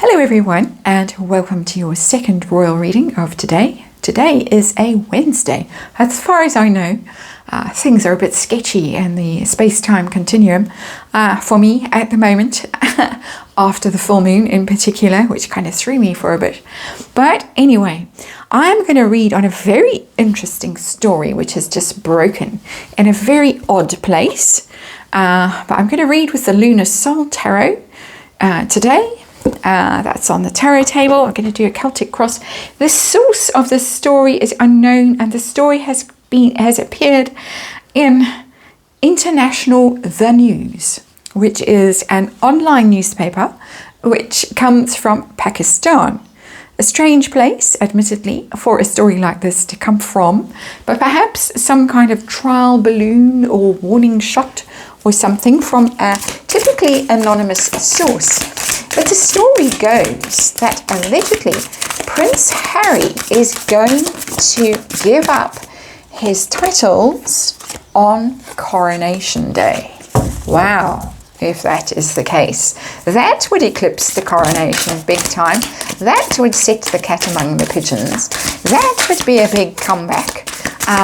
Hello everyone, and welcome to your second royal reading of today. Today is a Wednesday. As far as I know, things are a bit sketchy in the space-time continuum for me at the moment, after the full moon in particular, which kind of threw me for a bit. But anyway, I'm going to read on a very interesting story which has just broken in a very odd place. But I'm going to read with the Lunar Soul Tarot today. That's on the tarot table. I'm going to do a Celtic cross. The source of the story is unknown, and the story has appeared in International The News, which is an online newspaper which comes from Pakistan. A strange place, admittedly, for a story like this to come from, but perhaps some kind of trial balloon or warning shot or something from a typically anonymous source. But the story goes that allegedly Prince Harry is going to give up his titles on Coronation Day. Wow, if that is the case. That would eclipse the coronation big time. That would set the cat among the pigeons. That would be a big comeback.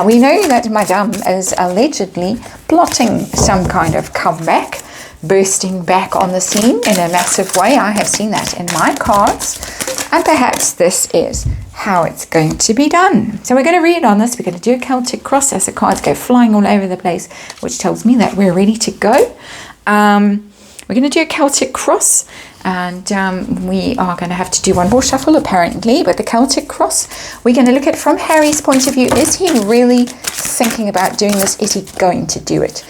We know that Madame is allegedly plotting some kind of comeback, bursting back on the scene in a massive way. I have seen that in my cards, and perhaps this is how it's going to be done. So we're going to read on this. We're going to do a Celtic cross as the cards go flying all over the place, which tells me that we're ready to go. We're going to do a Celtic cross, and we are going to have to do one more shuffle apparently, but the Celtic cross, we're going to look at from Harry's point of view. Is he really thinking about doing this? Is he going to do it?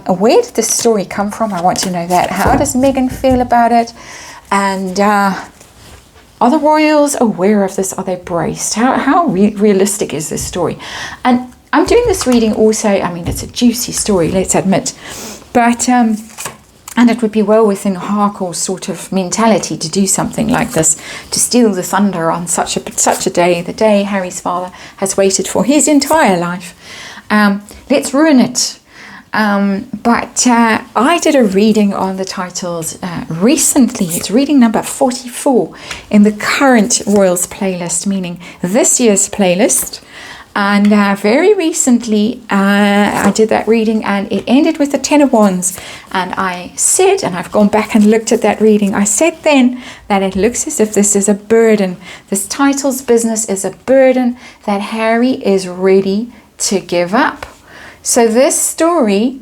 Where did this story come from? I want to know that. How does Meghan feel about it? And are the royals aware of this? Are they braced? How realistic is this story? And I'm doing this reading also, I mean, it's a juicy story, let's admit, but and it would be well within Harkle's sort of mentality to do something like this, to steal the thunder on such a day, the day Harry's father has waited for his entire life. Let's ruin it. But I did a reading on the titles recently. It's reading number 44 in the current Royals playlist, meaning this year's playlist. And very recently I did that reading, and it ended with the Ten of Wands. And I said, and I've gone back and looked at that reading, I said then that it looks as if this is a burden. This titles business is a burden that Harry is ready to give up. So this story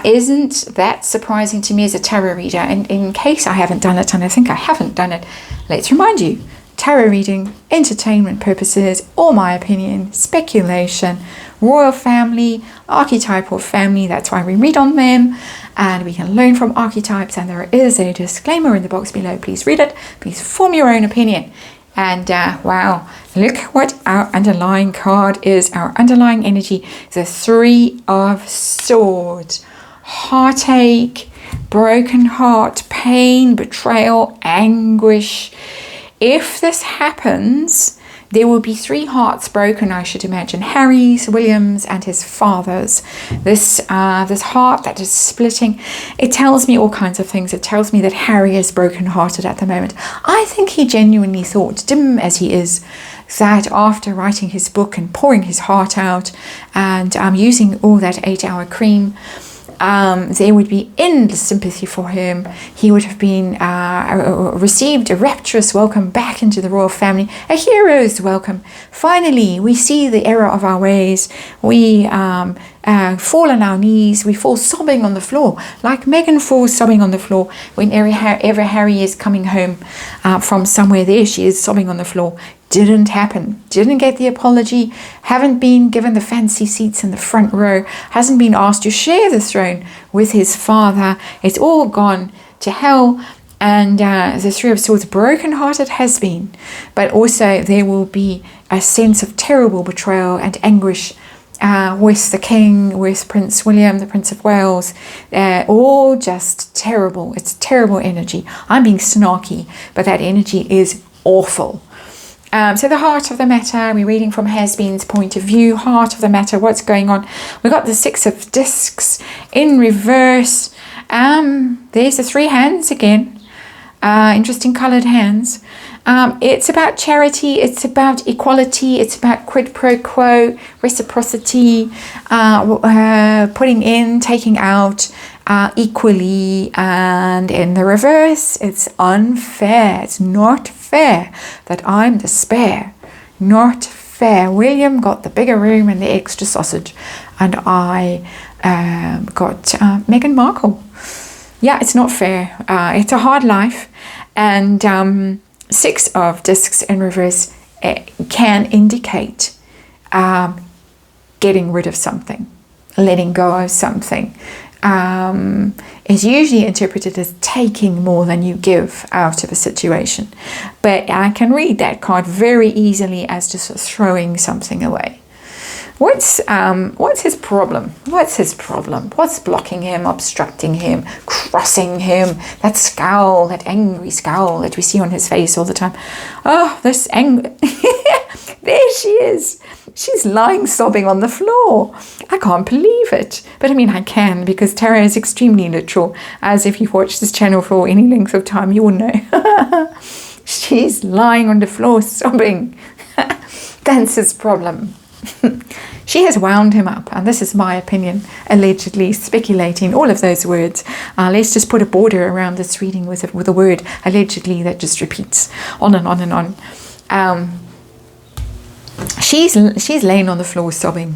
isn't that surprising to me as a tarot reader. And in case I haven't done it, and I think I haven't done it, let's remind you. Tarot reading, entertainment purposes, all my opinion, speculation, royal family, archetypal family, that's why we read on them, and we can learn from archetypes, and there is a disclaimer in the box below. Please read it, please form your own opinion. And wow, look what our underlying card is, our underlying energy, the Three of Swords. Heartache, broken heart, pain, betrayal, anguish. If this happens, there will be three hearts broken, I should imagine. Harry's, William's, and his father's. This heart that is splitting, it tells me all kinds of things. It tells me that Harry is broken-hearted at the moment. I think he genuinely thought, dim as he is, that after writing his book and pouring his heart out and using all that 8-hour cream, there would be endless sympathy for him. He would have been received a rapturous welcome back into the royal family, a hero's welcome. Finally, we see the error of our ways. We fall on our knees. We fall sobbing on the floor, like Meghan falls sobbing on the floor whenever Harry is coming home from somewhere. There she is sobbing on the floor. Didn't happen. Didn't get the apology. Haven't been given the fancy seats in the front row. Hasn't been asked to share the throne with his father. It's all gone to hell. And the Three of Swords, broken-hearted has been. But also there will be a sense of terrible betrayal and anguish with the king, with Prince William, the Prince of Wales. All just terrible. It's terrible energy. I'm being snarky, but that energy is awful. So the heart of the matter, we're reading from Has-Been's point of view. Heart of the matter, what's going on? We've got the Six of Discs in reverse. There's the three hands again. interesting colored hands. It's about charity, it's about equality, it's about quid pro quo, reciprocity, putting in, taking out equally. And in the reverse, it's unfair. It's not fair that I'm the spare. Not fair. William got the bigger room and the extra sausage, and I got Meghan Markle. Yeah, it's not fair. It's a hard life. And 6 of discs in reverse can indicate getting rid of something, letting go of something. Is usually interpreted as taking more than you give out of a situation. But I can read that card very easily as just throwing something away. What's his problem? What's his problem? What's blocking him, obstructing him, crossing him? That scowl, that angry scowl that we see on his face all the time. Oh, this anger. There she is. She's lying sobbing on the floor. I can't believe it. But I mean, I can, because tarot is extremely literal. As if you've watched this channel for any length of time, you will know. She's lying on the floor sobbing. That's his problem. She has wound him up, and this is my opinion, allegedly, speculating, all of those words. Let's just put a border around this reading with a word, allegedly, that just repeats on and on and on. She's laying on the floor sobbing,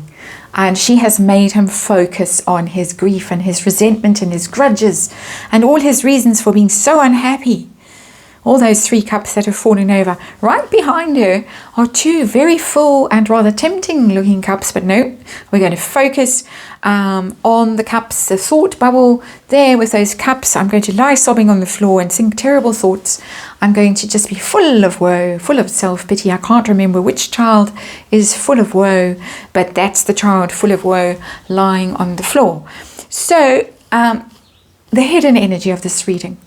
and she has made him focus on his grief and his resentment and his grudges and all his reasons for being so unhappy. All those 3 cups that have fallen over. Right behind her are 2 very full and rather tempting looking cups, but no, we're going to focus on the cups, the thought bubble there with those cups. I'm going to lie sobbing on the floor and think terrible thoughts. I'm going to just be full of woe, full of self-pity. I can't remember which child is full of woe, but that's the child full of woe lying on the floor. So the hidden energy of this reading.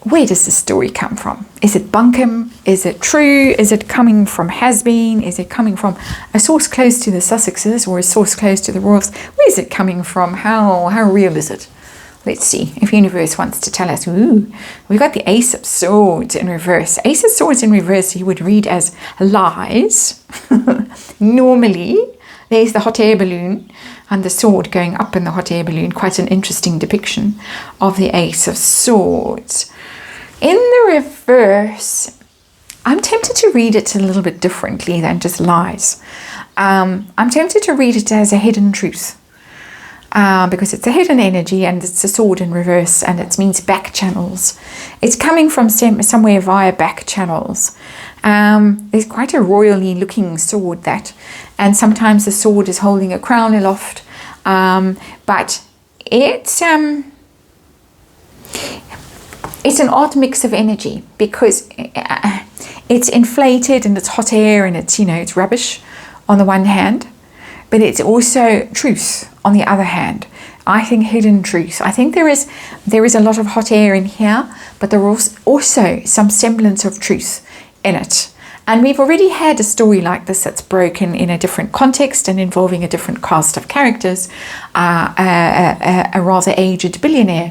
Where does the story come from? Is it bunkum? Is it true? Is it coming from has-been? Is it coming from a source close to the Sussexes or a source close to the Royals? Where is it coming from? How real is it? Let's see if universe wants to tell us. Ooh, we've got the Ace of Swords in reverse. Ace of Swords in reverse you would read as lies. Normally, there's the hot air balloon and the sword going up in the hot air balloon. Quite an interesting depiction of the Ace of Swords. In the reverse, I'm tempted to read it a little bit differently than just lies. I'm tempted to read it as a hidden truth, because it's a hidden energy and it's a sword in reverse, and it means back channels. It's coming from somewhere via back channels. There's quite a royally looking sword that, and sometimes the sword is holding a crown aloft, but it's an odd mix of energy, because it's inflated and it's hot air and it's, it's rubbish on the one hand, but it's also truth on the other hand. I think hidden truth. I think there is a lot of hot air in here, but there is also some semblance of truth in it. And we've already had a story like this that's broken in a different context and involving a different cast of characters, a rather aged billionaire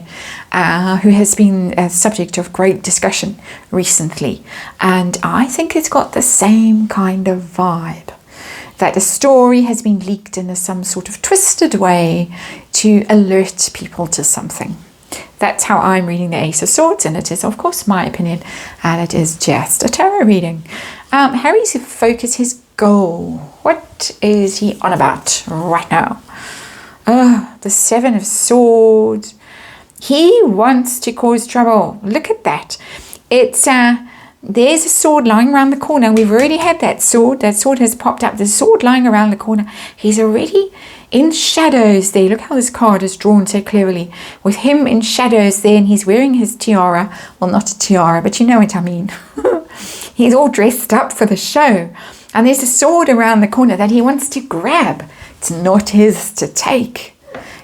who has been a subject of great discussion recently. And I think it's got the same kind of vibe, that a story has been leaked in some sort of twisted way to alert people to something. That's how I'm reading the Ace of Swords, and it is, of course, my opinion, and it is just a tarot reading. Harry's focus, his goal. What is he on about right now? The 7 of Swords. He wants to cause trouble. Look at that. It's there's a sword lying around the corner. We've already had that sword. That sword has popped up. There's a sword lying around the corner. He's already in shadows there. Look how this card is drawn so cleverly. With him in shadows there, and he's wearing his tiara. Well, not a tiara, but you know what I mean. He's all dressed up for the show. And there's a sword around the corner that he wants to grab. It's not his to take.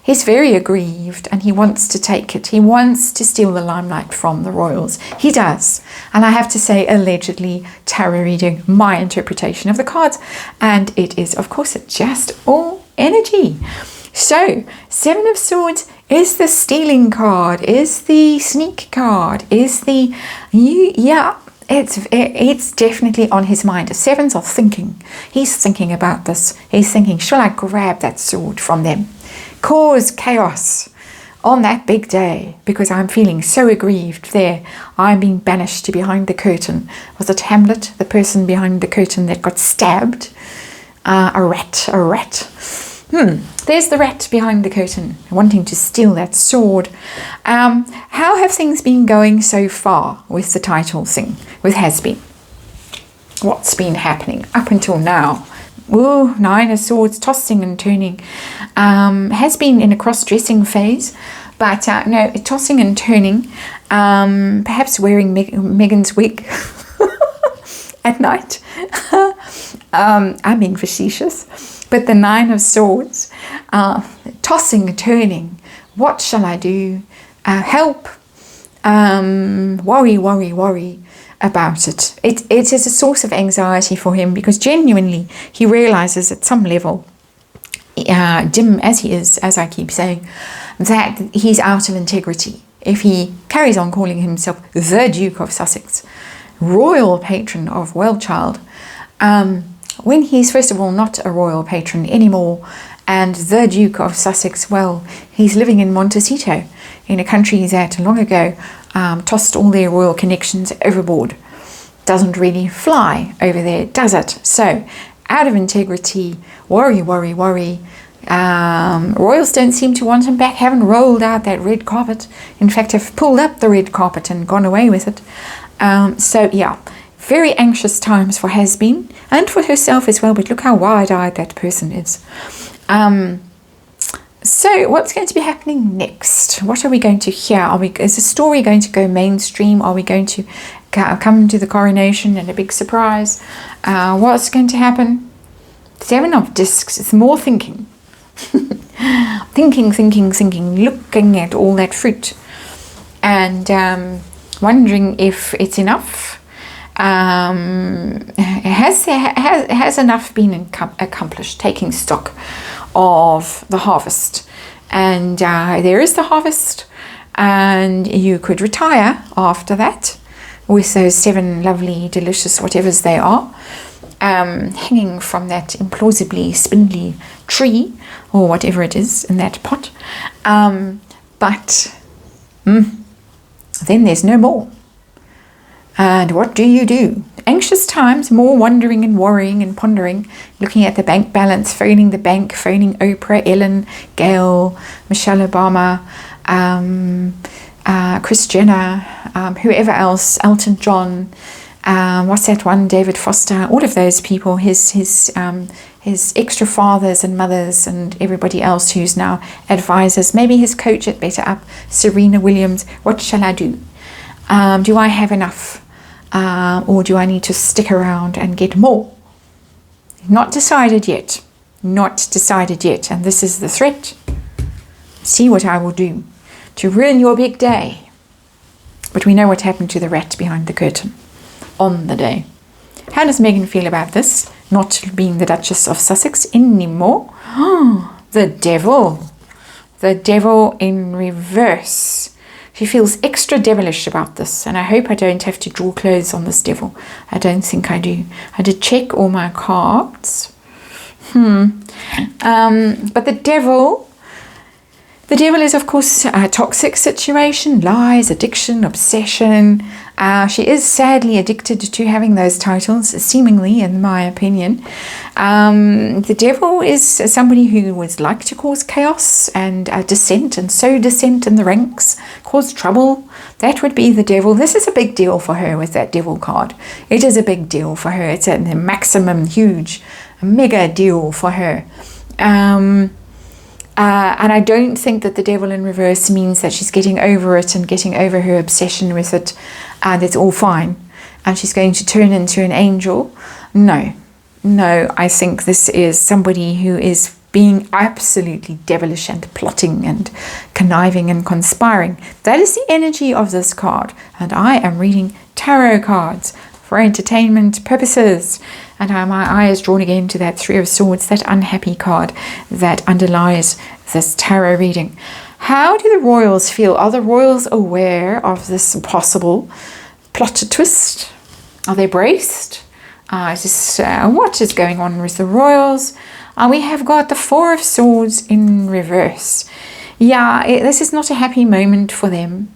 He's very aggrieved and he wants to take it. He wants to steal the limelight from the royals. He does. And I have to say, allegedly, tarot reading, my interpretation of the cards. And it is, of course, just all energy. So, 7 of Swords is the stealing card, is the sneak card, is the, yeah, it's definitely on his mind. Sevens are thinking. He's thinking about this. He's thinking, shall I grab that sword from them? Cause chaos on that big day, because I'm feeling so aggrieved there. I'm being banished to behind the curtain. Was it Hamlet, the person behind the curtain that got stabbed? A rat. There's the rat behind the curtain, wanting to steal that sword. How have things been going so far with the title thing, with has been? What's been happening up until now? Ooh, Nine of Swords, tossing and turning. Has been in a cross-dressing phase, but no, tossing and turning. Perhaps wearing Megan's wig at night. I'm being facetious. But the Nine of Swords, tossing and turning. What shall I do? Help. Worry about it. It is a source of anxiety for him, because genuinely he realizes at some level, dim as he is, as I keep saying, that he's out of integrity. If he carries on calling himself the Duke of Sussex, royal patron of Wellchild, when he's first of all not a royal patron anymore, and the Duke of Sussex, well, he's living in Montecito, in a country that long ago tossed all their royal connections overboard. Doesn't really fly over there, does it? So, out of integrity, worry. Royals don't seem to want him back, haven't rolled out that red carpet. In fact, have pulled up the red carpet and gone away with it. So, yeah, very anxious times for has been, and for herself as well, but look how wide-eyed that person is. So what's going to be happening next? What are we going to hear? Is the story going to go mainstream? Are we going to come to the coronation and a big surprise? What's going to happen? Seven of Discs. It's more thinking. thinking, looking at all that fruit and wondering if it's enough. Has enough been accomplished? Taking stock of the harvest, and there is the harvest, and you could retire after that with those 7 lovely, delicious whatevers they are, hanging from that implausibly spindly tree or whatever it is in that pot, but then there's no more. And what do you do? Anxious times, more wondering and worrying and pondering, looking at the bank balance, phoning the bank, phoning Oprah, Ellen, Gail, Michelle Obama, Kris Jenner, whoever else, Elton John, what's that one, David Foster, all of those people, his extra fathers and mothers and everybody else who's now advisors, maybe his coach at Better Up, Serena Williams. What shall I do? Do I have enough? Or do I need to stick around and get more? Not decided yet. And this is the threat. See what I will do to ruin your big day. But we know what happened to the rat behind the curtain on the day. How does Megan feel about this? Not being the Duchess of Sussex anymore. The devil. The devil in reverse. She feels extra devilish about this, and I hope I don't have to draw clothes on this devil. I don't think I do. I did check all my cards. But the devil is, of course, a toxic situation, lies, addiction, obsession. She is sadly addicted to having those titles, seemingly, in my opinion. The devil is somebody who would like to cause chaos and dissent, and sow dissent in the ranks, cause trouble. That would be the devil. This is a big deal for her with that devil card. It is a big deal for her. It's a maximum, huge, mega deal for her. And I don't think that the devil in reverse means that she's getting over it and getting over her obsession with it, and it's all fine, and she's going to turn into an angel. No, I think this is somebody who is being absolutely devilish and plotting and conniving and conspiring. That is the energy of this card, and I am reading tarot cards for entertainment purposes. And my eye is drawn again to that 3 of Swords, that unhappy card that underlies this tarot reading. How do the royals feel? Are the royals aware of this possible plot twist? Are they braced? What is going on with the royals? We have got the Four of Swords in reverse. Yeah, this is not a happy moment for them.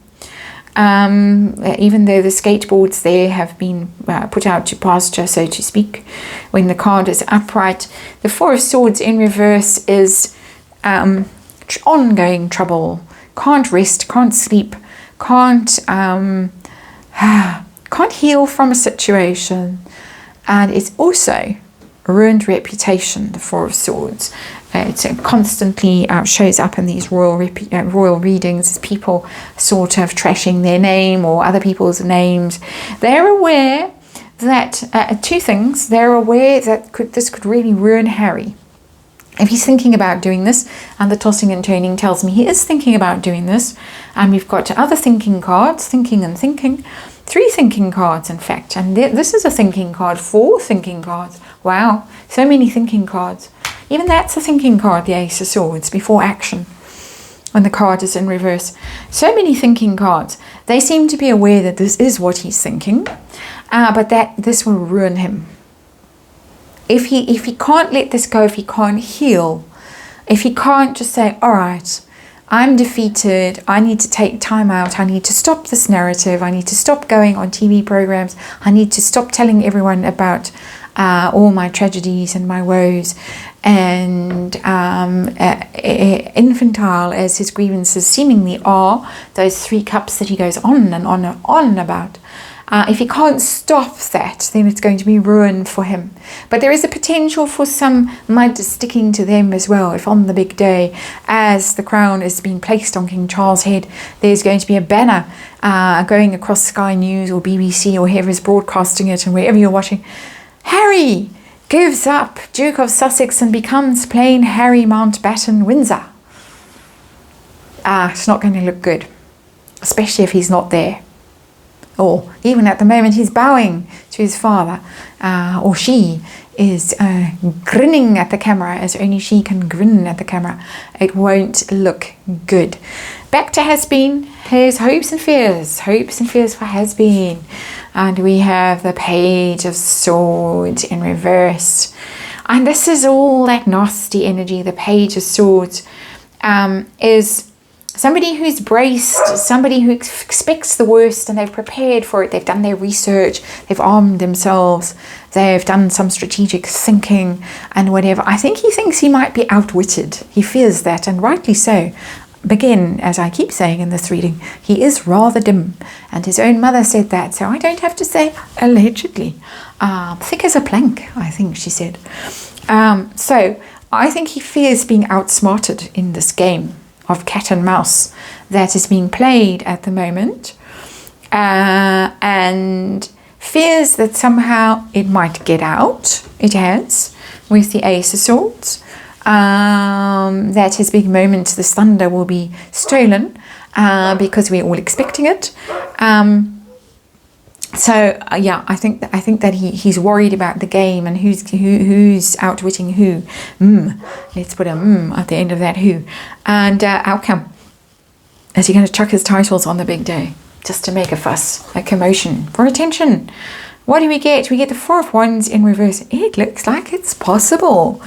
Even though the skateboards there have been put out to pasture, so to speak, when the card is upright, the Four of Swords in reverse is ongoing trouble. Can't rest, can't sleep, can't heal from a situation. And it's also a ruined reputation, the Four of Swords. It constantly shows up in these royal readings as people sort of trashing their name or other people's names. They're aware that, two things, they're aware that this could really ruin Harry. If he's thinking about doing this, and the tossing and turning tells me he is thinking about doing this, and we've got other thinking cards, thinking and thinking, 3 thinking cards in fact, and this is a thinking card, 4 thinking cards. Wow, so many thinking cards. Even that's a thinking card, the Ace of Swords, before action, when the card is in reverse. So many thinking cards. They seem to be aware that this is what he's thinking, but that this will ruin him. If he can't let this go, if he can't heal, if he can't just say, all right, I'm defeated, I need to take time out, I need to stop this narrative, I need to stop going on TV programs, I need to stop telling everyone about all my tragedies and my woes, and infantile as his grievances seemingly are, those 3 cups that he goes on and on and on about. If he can't stop that, then it's going to be ruin for him. But there is a potential for some mud sticking to them as well. If on the big day, as the crown is being placed on King Charles' head, there's going to be a banner going across Sky News or BBC or whoever is broadcasting it, and wherever you're watching, Harry gives up Duke of Sussex and becomes plain Harry Mountbatten Windsor. It's not going to look good, especially if he's not there. Or even at the moment he's bowing to his father, or she is grinning at the camera as only she can grin at the camera. It won't look good. Back to Has Been, his hopes and fears for Has Been. And we have the Page of Swords in reverse. And this is all that nasty energy. The Page of Swords is somebody who's braced, somebody who expects the worst and they've prepared for it. They've done their research, they've armed themselves, they've done some strategic thinking and whatever. I think he thinks he might be outwitted. He fears that, and rightly so. Again, as I keep saying in this reading, he is rather dim, and his own mother said that, so I don't have to say allegedly. Thick as a plank, I think she said. So I think he fears being outsmarted in this game of cat and mouse that is being played at the moment, and fears that somehow it might get out. It has, with the Ace of Swords, that his big moment, this thunder, will be stolen because we're all expecting it. Yeah, I think that he's worried about the game and who's outwitting who. Let's put a at the end of that who. And outcome. Is he going to chuck his titles on the big day just to make a fuss, a commotion, for attention? What do we get? We get the Four of Wands in reverse. It looks like it's possible,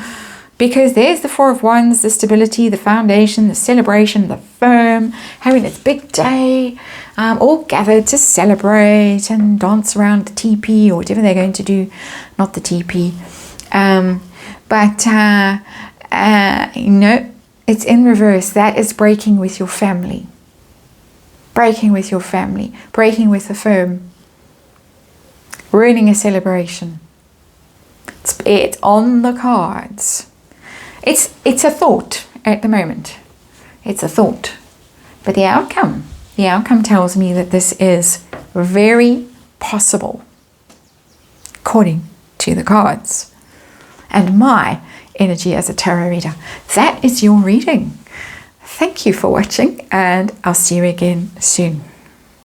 because there's the Four of Wands, the stability, the foundation, the celebration, the firm, having its big day, all gathered to celebrate and dance around the teepee or whatever they're going to do. Not the teepee. It's in reverse. That is breaking with your family. Breaking with your family. Breaking with the firm. Ruining a celebration. It's on the cards. It's a thought at the moment. It's a thought. But the outcome tells me that this is very possible, according to the cards. And my energy as a tarot reader. That is your reading. Thank you for watching, and I'll see you again soon.